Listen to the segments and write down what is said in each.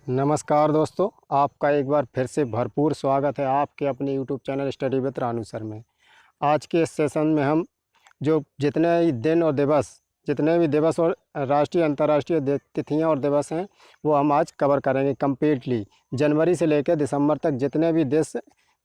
नमस्कार दोस्तों, आपका एक बार फिर से भरपूर स्वागत है आपके अपने YouTube channel study with Ranu sir में। आज के इस सेशन में हम जो जितने भी दिन और दिवस जितने भी दिवस और राष्ट्रीय अंतर्राष्ट्रीय तिथियां और दिवस हैं वो हम आज कवर करेंगे कम्प्लीटली। जनवरी से लेकर दिसंबर तक जितने भी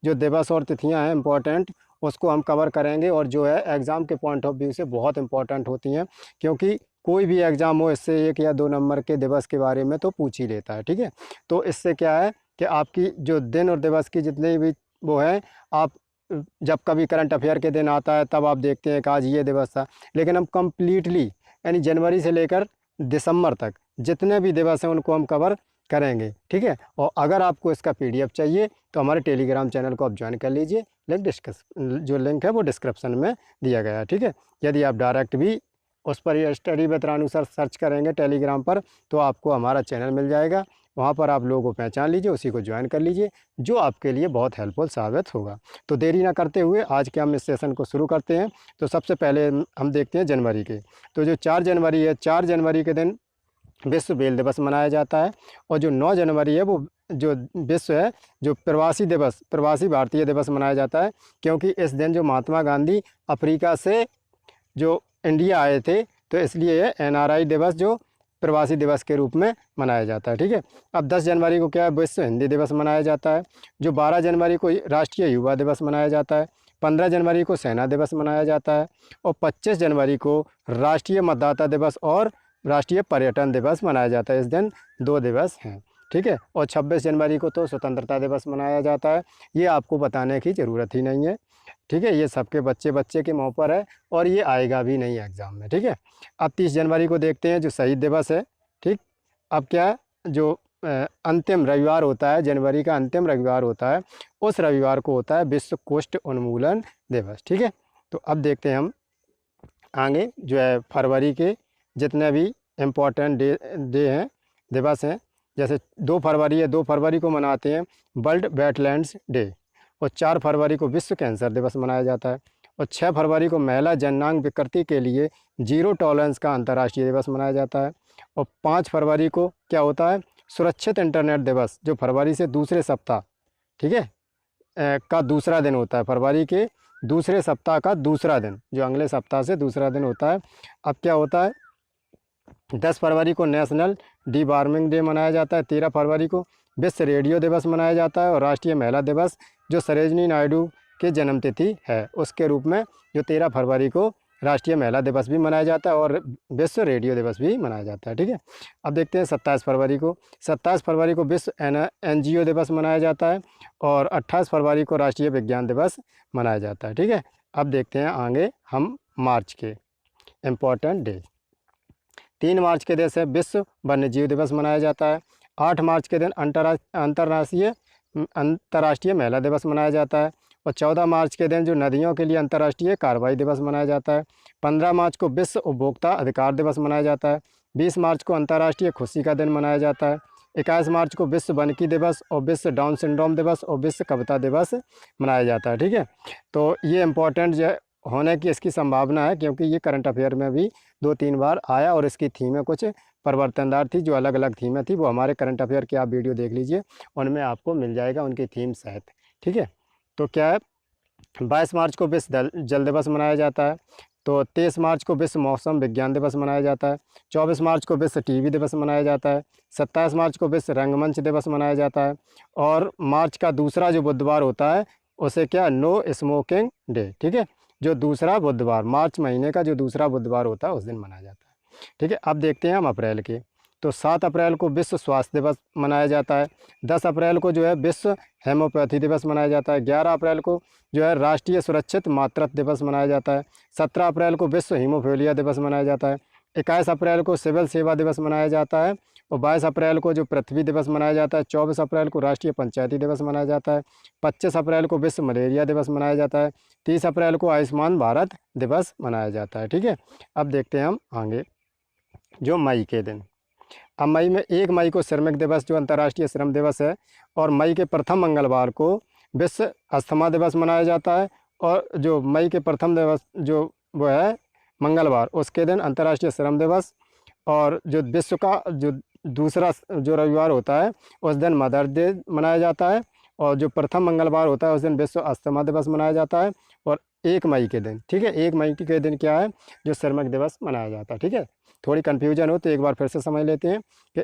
जो दिवस और तिथियां हैं इम्पोर्टेंट, उसको हम कवर करेंगे। और जो है एग्ज़ाम के पॉइंट ऑफ व्यू से बहुत इंपॉर्टेंट होती हैं, क्योंकि कोई भी एग्ज़ाम हो इससे 1 या 2 नंबर के दिवस के बारे में तो पूछ ही लेता है। ठीक है, तो इससे क्या है कि आपकी जो दिन और दिवस की जितने भी वो है, आप जब कभी करंट अफेयर के दिन आता है तब आप देखते हैं कि आज ये दिवस था, लेकिन हम कम्प्लीटली यानी जनवरी से लेकर दिसंबर तक जितने भी दिवस हैं उनको हम कवर करेंगे। ठीक है, और अगर आपको इसका पीडीएफ चाहिए तो हमारे टेलीग्राम चैनल को आप ज्वाइन कर लीजिए। लिंक है वो डिस्क्रिप्शन में दिया गया है। ठीक है, यदि आप डायरेक्ट भी उस पर study with Ranu sir search करेंगे टेलीग्राम पर तो आपको हमारा चैनल मिल जाएगा। वहाँ पर आप लोगों को पहचान लीजिए, उसी को ज्वाइन कर लीजिए, जो आपके लिए बहुत हेल्पफुल साबित होगा। तो देरी ना करते हुए आज के हम इस सेशन को शुरू करते हैं। तो सबसे पहले हम देखते हैं जनवरी के। तो जो 4 जनवरी है, 4 जनवरी के दिन विश्व बेल दिवस मनाया जाता है। और जो 9 जनवरी है वो जो विश्व है जो प्रवासी भारतीय दिवस मनाया जाता है, क्योंकि इस दिन जो महात्मा गांधी अफ्रीका से जो इंडिया आए थे तो इसलिए ये एनआरआई दिवस जो प्रवासी दिवस के रूप में मनाया जाता है। ठीक है, अब 10 जनवरी को क्या है, विश्व हिंदी दिवस मनाया जाता है। जो 12 जनवरी को राष्ट्रीय युवा दिवस मनाया जाता है। 15 जनवरी को सेना दिवस मनाया जाता है। और 25 जनवरी को राष्ट्रीय मतदाता दिवस और राष्ट्रीय पर्यटन दिवस मनाया जाता है। इस दिन 2 दिवस हैं। ठीक है, और 26 जनवरी को तो स्वतंत्रता दिवस मनाया जाता है। ये आपको बताने की ज़रूरत ही नहीं है। ठीक है, ये सबके बच्चे बच्चे के मुँह पर है और ये आएगा भी नहीं एग्ज़ाम में। ठीक है, अब 30 जनवरी को देखते हैं जो शहीद दिवस है। ठीक, अब क्या है, जो अंतिम रविवार होता है, जनवरी का अंतिम रविवार होता है, उस रविवार को होता है विश्व कुष्ठ उन्मूलन दिवस। ठीक है, तो अब देखते हैं हम आगे जो है फरवरी के जितने भी इम्पोर्टेंट डे हैं, दिवस हैं। जैसे 2 फरवरी है, 2 फरवरी को मनाते हैं वर्ल्ड वेटलैंड्स डे। और 4 फरवरी को विश्व कैंसर दिवस मनाया जाता है। और 6 फरवरी को महिला जननांग विकृति के लिए जीरो टॉलरेंस का अंतर्राष्ट्रीय दिवस मनाया जाता है। और 5 फरवरी को क्या होता है, सुरक्षित इंटरनेट दिवस, जो फरवरी से दूसरे सप्ताह, ठीक है, का दूसरा दिन होता है। फरवरी के दूसरे सप्ताह का दूसरा दिन, जो अगले सप्ताह से दूसरा दिन होता है। अब क्या होता है, 10 फरवरी को नेशनल डी वार्मिंग डे मनाया जाता है। 13 फरवरी को विश्व रेडियो दिवस मनाया जाता है। और राष्ट्रीय महिला दिवस जो सरोजिनी नायडू के जन्मतिथि है उसके रूप में जो 13 फरवरी को राष्ट्रीय महिला दिवस भी मनाया जाता है और विश्व रेडियो दिवस भी मनाया जाता है। ठीक है, अब देखते हैं 27 फरवरी को। 27 फरवरी को विश्व एनजीओ दिवस मनाया जाता है। और 28 फरवरी को राष्ट्रीय विज्ञान दिवस मनाया जाता है। ठीक है, अब देखते हैं आगे हम मार्च के इम्पोर्टेंट डे। 3 मार्च के दिन से विश्व वन्यजीव दिवस मनाया जाता है। 8 मार्च के दिन अंतर्राष्ट्रीय महिला दिवस मनाया जाता है। और 14 मार्च के दिन जो नदियों के लिए अंतर्राष्ट्रीय कार्रवाई दिवस मनाया जाता है। 15 मार्च को विश्व उपभोक्ता अधिकार दिवस मनाया जाता है। 20 मार्च को अंतर्राष्ट्रीय खुशी का दिन मनाया जाता है। 21 मार्च को विश्व वानिकी दिवस और विश्व डाउन सिंड्रोम दिवस और विश्व कविता दिवस मनाया जाता है। ठीक है, तो ये इम्पोर्टेंट जो होने की इसकी संभावना है, क्योंकि ये करंट अफेयर में भी 2-3 बार आया और इसकी थीमें कुछ परिवर्तनदार थी, जो अलग अलग थीमें थी वो हमारे करंट अफेयर के आप वीडियो देख लीजिए, उनमें आपको मिल जाएगा उनकी थीम सहित। ठीक है, तो क्या है, 22 मार्च को विश्व जल दिवस मनाया जाता है। तो 23 मार्च को विश्व मौसम विज्ञान दिवस मनाया जाता है। 24 मार्च को विश्व टीवी दिवस मनाया जाता है। 27 मार्च को विश्व रंगमंच दिवस मनाया जाता है। और मार्च का दूसरा जो बुधवार होता है उसे क्या, नो स्मोकिंग डे। ठीक है, जो दूसरा बुधवार, मार्च महीने का जो दूसरा बुधवार होता है उस दिन मनाया जाता है। ठीक है, अब देखते हैं हम अप्रैल के। तो 7 अप्रैल को विश्व स्वास्थ्य दिवस मनाया जाता है। 10 अप्रैल को जो है विश्व हेमोपैथी दिवस मनाया जाता है। 11 अप्रैल को जो है राष्ट्रीय सुरक्षित मातृत्व दिवस मनाया जाता है। 17 अप्रैल को विश्व हीमोफीलिया दिवस मनाया जाता है। 21 अप्रैल को सिविल सेवा दिवस मनाया जाता है। और 22 अप्रैल को जो पृथ्वी दिवस मनाया जाता है। 24 अप्रैल को राष्ट्रीय पंचायती दिवस मनाया जाता है। 25 अप्रैल को विश्व मलेरिया दिवस मनाया जाता है। 30 अप्रैल को आयुष्मान भारत दिवस मनाया जाता है। ठीक है, अब देखते हैं हम आगे जो मई के दिन। अब मई में 1 मई को श्रमिक दिवस जो अंतर्राष्ट्रीय श्रम दिवस है। और मई के प्रथम मंगलवार को विश्व अस्थमा दिवस मनाया जाता है। और जो मई के प्रथम दिवस जो वो है मंगलवार, उसके दिन अंतर्राष्ट्रीय श्रम दिवस। और जो विश्व का जो दूसरा जो रविवार होता है उस दिन मदर डे मनाया जाता है, और जो प्रथम मंगलवार होता है उस दिन विश्व अस्थमा दिवस मनाया जाता है। और 1 मई के दिन, ठीक है, 1 मई के दिन क्या है, जो श्रमिक दिवस मनाया जाता है। ठीक है, थोड़ी कन्फ्यूजन हो तो एक बार फिर से समझ लेते हैं कि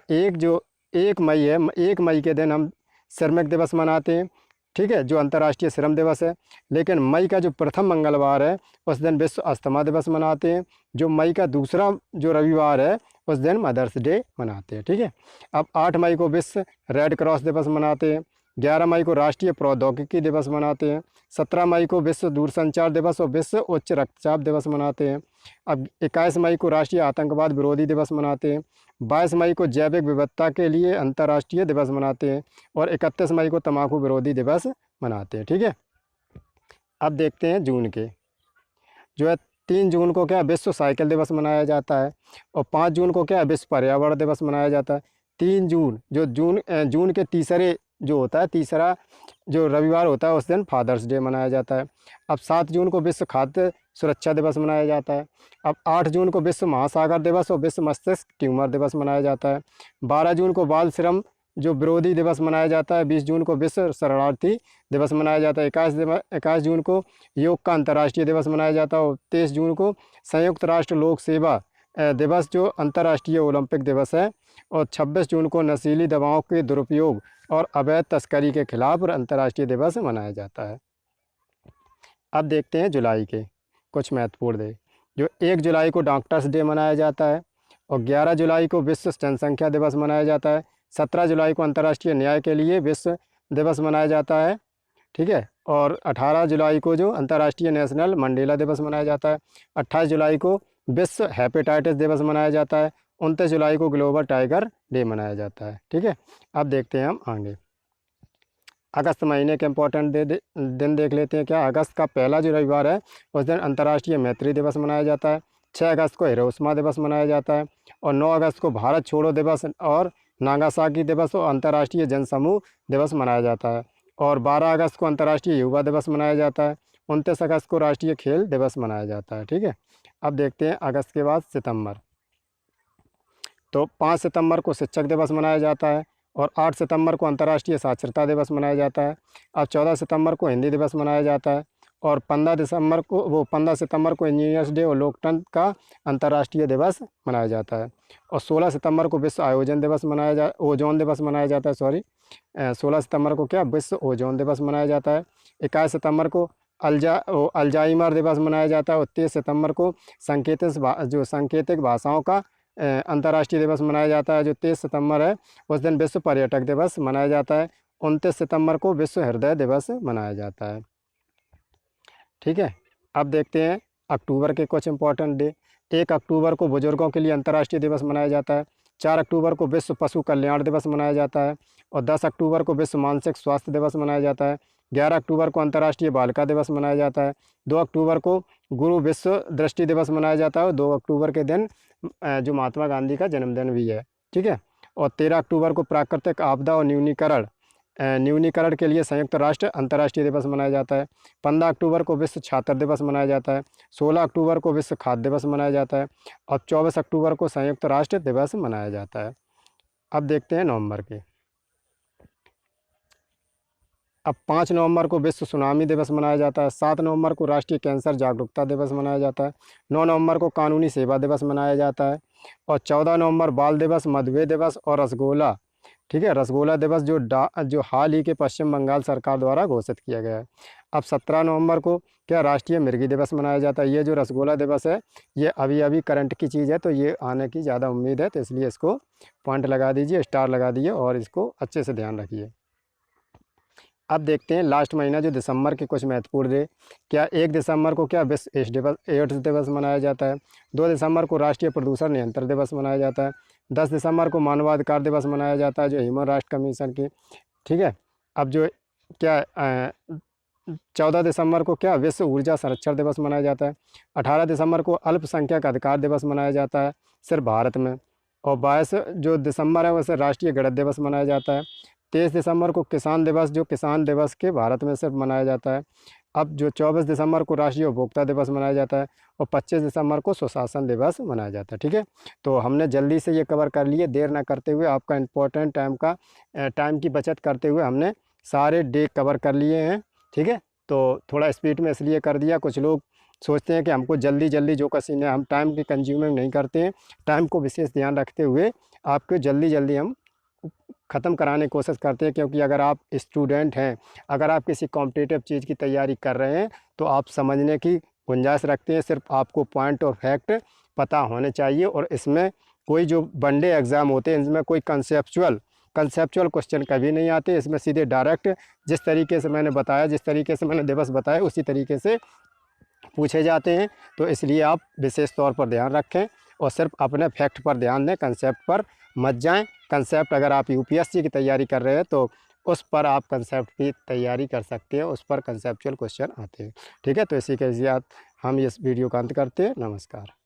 1 मई है, 1 मई के दिन हम श्रमिक दिवस मनाते हैं, ठीक है, जो अंतर्राष्ट्रीय श्रम दिवस है। लेकिन मई का जो प्रथम मंगलवार है उस दिन विश्व अस्थमा दिवस मनाते हैं। जो मई का दूसरा जो रविवार है उस दिन मदर्स डे मनाते हैं। ठीक है, अब 8 मई को विश्व रेड क्रॉस दिवस मनाते हैं। 11 मई को राष्ट्रीय प्रौद्योगिकी दिवस मनाते हैं। 17 मई को विश्व दूरसंचार दिवस और विश्व उच्च रक्तचाप दिवस मनाते हैं। अब 21 मई को राष्ट्रीय आतंकवाद विरोधी दिवस मनाते हैं। 22 मई को जैविक विविधता के लिए अंतर्राष्ट्रीय दिवस मनाते हैं। और 31 मई को तंबाकू विरोधी दिवस मनाते हैं। ठीक है, अब देखते हैं जून के, जो है 3 जून को क्या विश्व साइकिल दिवस मनाया जाता है, और 5 जून को क्या विश्व पर्यावरण दिवस मनाया जाता है। 3 जून जो जून के तीसरे जो होता है, तीसरा जो रविवार होता है उस दिन फादर्स डे मनाया जाता है। अब 7 जून को विश्व खाद्य सुरक्षा दिवस मनाया जाता है। अब 8 जून को विश्व महासागर दिवस और विश्व मस्तिष्क ट्यूमर दिवस मनाया जाता है। 12 जून को बाल श्रम जो विरोधी दिवस मनाया जाता है। 20 जून को विश्व शरणार्थी दिवस मनाया जाता है। 21 जून को योग का अंतर्राष्ट्रीय दिवस मनाया जाता है। और 23 जून को संयुक्त राष्ट्र लोक सेवा दिवस जो अंतर्राष्ट्रीय ओलंपिक दिवस है। और 26 जून को नशीली दवाओं के दुरुपयोग और अवैध तस्करी के खिलाफ अंतर्राष्ट्रीय दिवस मनाया जाता है। अब देखते हैं जुलाई के कुछ महत्वपूर्ण दिन। जो 1 जुलाई को डॉक्टर्स डे मनाया जाता है, और 11 जुलाई को विश्व जनसंख्या दिवस मनाया जाता है। 17 जुलाई को अंतर्राष्ट्रीय न्याय के लिए विश्व दिवस मनाया जाता है। ठीक है, और 18 जुलाई को जो अंतर्राष्ट्रीय नेशनल मंडेला दिवस मनाया जाता है। 28 जुलाई को विश्व हेपेटाइटिस दिवस मनाया जाता है। 29 जुलाई को ग्लोबल टाइगर डे मनाया जाता है। ठीक है, अब देखते हैं हम आगे अगस्त महीने के इम्पोर्टेंट दिन देख लेते हैं। क्या अगस्त का पहला जो रविवार है उस दिन अंतर्राष्ट्रीय मैत्री दिवस मनाया जाता है। 6 अगस्त को हिरोशिमा दिवस मनाया जाता है। और 9 अगस्त को भारत छोड़ो दिवस और नागासाकी दिवस और अंतर्राष्ट्रीय जनसमूह दिवस मनाया जाता है। और 12 अगस्त को अंतर्राष्ट्रीय युवा दिवस मनाया जाता है। 29 अगस्त को राष्ट्रीय खेल दिवस मनाया जाता है। ठीक है, अब देखते हैं अगस्त के बाद सितंबर। तो 5 सितंबर को शिक्षक दिवस मनाया जाता है। और 8 सितंबर को अंतर्राष्ट्रीय साक्षरता दिवस मनाया जाता है। अब 14 सितंबर को हिंदी दिवस मनाया जाता है। और 15 सितंबर को इंजीनियर्स डे और लोकतंत्र का अंतर्राष्ट्रीय दिवस मनाया जाता है। और 16 सितंबर को विश्व ओजोन दिवस मनाया जाता है। 16 सितंबर को क्या विश्व ओजोन दिवस मनाया जाता है। 21 सितंबर को अल्जाइमर दिवस मनाया जाता है। और 23 सितंबर को सांकेतिक भाषाओं का अंतर्राष्ट्रीय दिवस मनाया जाता है। जो 23 सितंबर है उस दिन विश्व पर्यटक दिवस मनाया जाता है। 29 सितंबर को विश्व हृदय दिवस मनाया जाता है। ठीक है, अब देखते हैं अक्टूबर के कुछ इंपॉर्टेंट डे। 1 अक्टूबर को बुजुर्गों के लिए अंतर्राष्ट्रीय दिवस मनाया जाता है। 4 अक्टूबर को विश्व पशु कल्याण दिवस मनाया जाता है। और 10 अक्टूबर को विश्व मानसिक स्वास्थ्य दिवस मनाया जाता है। 11 अक्टूबर को अंतर्राष्ट्रीय बालिका दिवस मनाया जाता है। 2 अक्टूबर को गुरु विश्व दृष्टि दिवस मनाया जाता है। और 2 अक्टूबर के दिन जो महात्मा गांधी का जन्मदिन भी है। ठीक है, और 13 अक्टूबर को प्राकृतिक आपदा और न्यूनीकरण के लिए संयुक्त राष्ट्र अंतर्राष्ट्रीय दिवस मनाया जाता है। 15 अक्टूबर को विश्व छात्र दिवस मनाया जाता है। 16 अक्टूबर को विश्व खाद्य दिवस मनाया जाता है। और 24 अक्टूबर को संयुक्त राष्ट्र दिवस मनाया जाता है। अब देखते हैं नवंबर के। अब 5 नवंबर को विश्व सुनामी दिवस मनाया जाता है। 7 नवंबर को राष्ट्रीय कैंसर जागरूकता दिवस मनाया जाता है। 9 नवंबर को कानूनी सेवा दिवस मनाया जाता है। और 14 नवंबर बाल दिवस, मधुमेह दिवस और रसगोला, ठीक है, रसगोला दिवस जो हाल ही के पश्चिम बंगाल सरकार द्वारा घोषित किया गया है। अब 17 नवंबर को क्या राष्ट्रीय मिर्गी दिवस मनाया जाता है। ये जो रसगोला दिवस है ये अभी करंट की चीज़ है, तो ये आने की ज़्यादा उम्मीद है, तो इसलिए इसको पॉइंट लगा दीजिए, स्टार लगा दीजिए और इसको अच्छे से ध्यान रखिए। अब देखते हैं लास्ट महीना जो दिसंबर के कुछ महत्वपूर्ण डे। क्या 1 दिसंबर को क्या विश्व एड्स दिवस मनाया जाता है। 2 दिसंबर को राष्ट्रीय प्रदूषण नियंत्रण दिवस मनाया जाता है। 10 दिसंबर को मानवाधिकार दिवस मनाया जाता है, जो ह्यूमन राइट्स कमीशन की। ठीक है, अब जो क्या 14 दिसंबर को क्या विश्व ऊर्जा संरक्षण दिवस मनाया जाता है। 18 दिसंबर को अल्पसंख्यक अधिकार दिवस मनाया जाता है सिर्फ भारत में। और 22 जो दिसंबर है वैसे राष्ट्रीय गणित दिवस मनाया जाता है। 23 दिसंबर को किसान दिवस, जो किसान दिवस के भारत में सिर्फ मनाया जाता है। अब जो 24 दिसंबर को राष्ट्रीय उपभोक्ता दिवस मनाया जाता है और 25 दिसंबर को सुशासन दिवस मनाया जाता है। ठीक है, तो हमने जल्दी से ये कवर कर लिए, देर ना करते हुए, आपका इम्पोर्टेंट टाइम की बचत करते हुए हमने सारे डे कवर कर लिए हैं। ठीक है, तो थोड़ा स्पीड में इसलिए कर दिया, कुछ लोग सोचते हैं कि हमको जल्दी जल्दी जो कसीन है, हम टाइम की कंज्यूमिंग नहीं करते हैं, टाइम को विशेष ध्यान रखते हुए आपको जल्दी जल्दी हम ख़त्म कराने की कोशिश करते हैं। क्योंकि अगर आप स्टूडेंट हैं, अगर आप किसी कॉम्पिटिटिव चीज़ की तैयारी कर रहे हैं तो आप समझने की गुंजाइश रखते हैं, सिर्फ आपको पॉइंट और फैक्ट पता होने चाहिए। और इसमें कोई जो वनडे एग्ज़ाम होते हैं, इनमें कोई कंसेप्चुअल क्वेश्चन कभी नहीं आते, इसमें सीधे डायरेक्ट जिस तरीके से मैंने बताया, जिस तरीके से मैंने दिवस बताया, उसी तरीके से पूछे जाते हैं। तो इसलिए आप विशेष तौर पर ध्यान रखें और सिर्फ अपने फैक्ट पर ध्यान दें, कंसेप्ट पर मत जाएं। कंसेप्ट अगर आप यूपीएससी की तैयारी कर रहे हैं तो उस पर आप कंसेप्ट की तैयारी कर सकते हैं, उस पर कंसेप्चुअल क्वेश्चन आते हैं। ठीक है, तो इसी के साथ हम इस वीडियो का अंत करते हैं। नमस्कार।